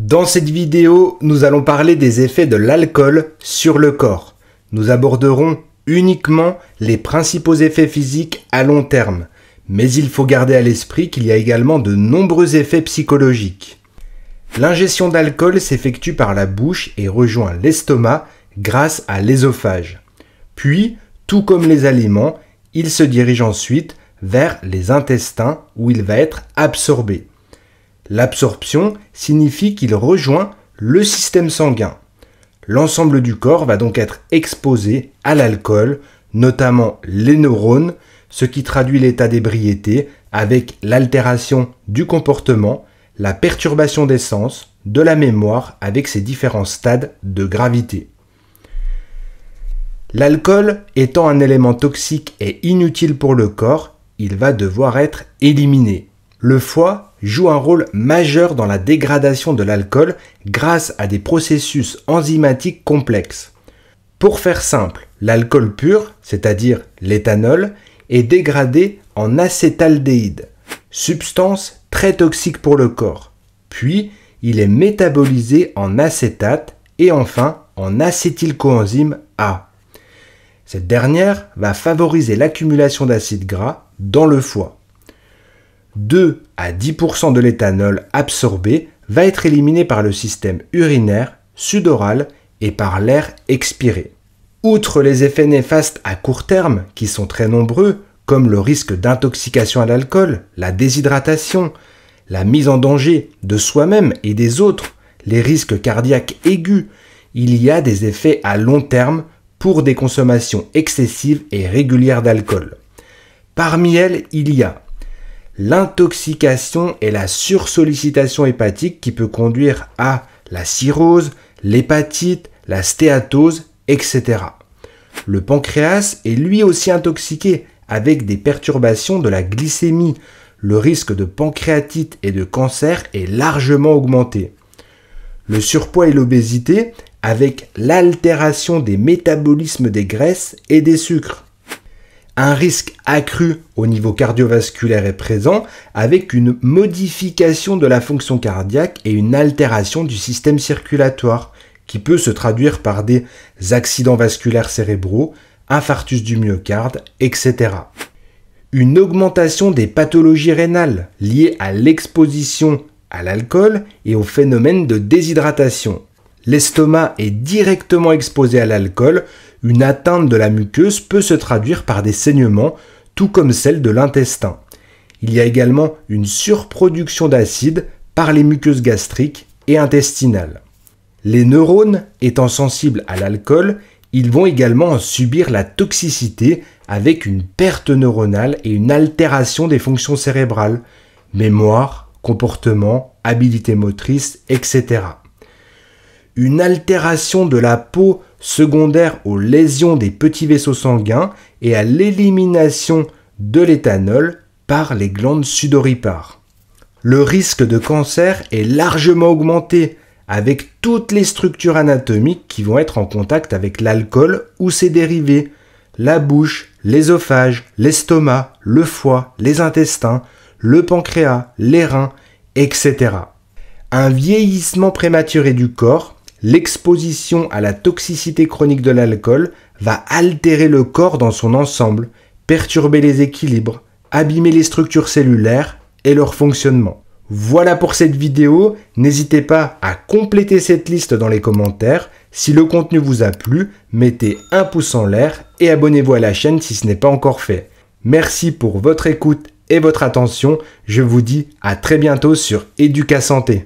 Dans cette vidéo, nous allons parler des effets de l'alcool sur le corps. Nous aborderons uniquement les principaux effets physiques à long terme, mais il faut garder à l'esprit qu'il y a également de nombreux effets psychologiques. L'ingestion d'alcool s'effectue par la bouche et rejoint l'estomac grâce à l'œsophage. Puis, tout comme les aliments, il se dirige ensuite vers les intestins où il va être absorbé. L'absorption signifie qu'il rejoint le système sanguin. L'ensemble du corps va donc être exposé à l'alcool, notamment les neurones, ce qui traduit l'état d'ébriété avec l'altération du comportement, la perturbation des sens, de la mémoire avec ses différents stades de gravité. L'alcool étant un élément toxique et inutile pour le corps, il va devoir être éliminé. Le foie joue un rôle majeur dans la dégradation de l'alcool grâce à des processus enzymatiques complexes. Pour faire simple, l'alcool pur, c'est-à-dire l'éthanol, est dégradé en acétaldéhyde, substance très toxique pour le corps. Puis, il est métabolisé en acétate et enfin en acétylcoenzyme A. Cette dernière va favoriser l'accumulation d'acides gras dans le foie. 2 à 10% de l'éthanol absorbé va être éliminé par le système urinaire, sudoral et par l'air expiré. Outre les effets néfastes à court terme, qui sont très nombreux, comme le risque d'intoxication à l'alcool, la déshydratation, la mise en danger de soi-même et des autres, les risques cardiaques aigus, il y a des effets à long terme pour des consommations excessives et régulières d'alcool. Parmi elles, il y a l'intoxication et la sursollicitation hépatique qui peut conduire à la cirrhose, l'hépatite, la stéatose, etc. Le pancréas est lui aussi intoxiqué avec des perturbations de la glycémie. Le risque de pancréatite et de cancer est largement augmenté. Le surpoids et l'obésité avec l'altération des métabolismes des graisses et des sucres. Un risque accru au niveau cardiovasculaire est présent avec une modification de la fonction cardiaque et une altération du système circulatoire qui peut se traduire par des accidents vasculaires cérébraux, infarctus du myocarde, etc. Une augmentation des pathologies rénales liées à l'exposition à l'alcool et au phénomène de déshydratation. L'estomac est directement exposé à l'alcool. Une atteinte de la muqueuse peut se traduire par des saignements, tout comme celle de l'intestin. Il y a également une surproduction d'acide par les muqueuses gastriques et intestinales. Les neurones étant sensibles à l'alcool, ils vont également en subir la toxicité avec une perte neuronale et une altération des fonctions cérébrales, mémoire, comportement, habileté motrice, etc. Une altération de la peau secondaire aux lésions des petits vaisseaux sanguins et à l'élimination de l'éthanol par les glandes sudoripares. Le risque de cancer est largement augmenté avec toutes les structures anatomiques qui vont être en contact avec l'alcool ou ses dérivés, la bouche, l'œsophage, l'estomac, le foie, les intestins, le pancréas, les reins, etc. Un vieillissement prématuré du corps. L'exposition à la toxicité chronique de l'alcool va altérer le corps dans son ensemble, perturber les équilibres, abîmer les structures cellulaires et leur fonctionnement. Voilà pour cette vidéo, n'hésitez pas à compléter cette liste dans les commentaires. Si le contenu vous a plu, mettez un pouce en l'air et abonnez-vous à la chaîne si ce n'est pas encore fait. Merci pour votre écoute et votre attention, je vous dis à très bientôt sur Educa Santé.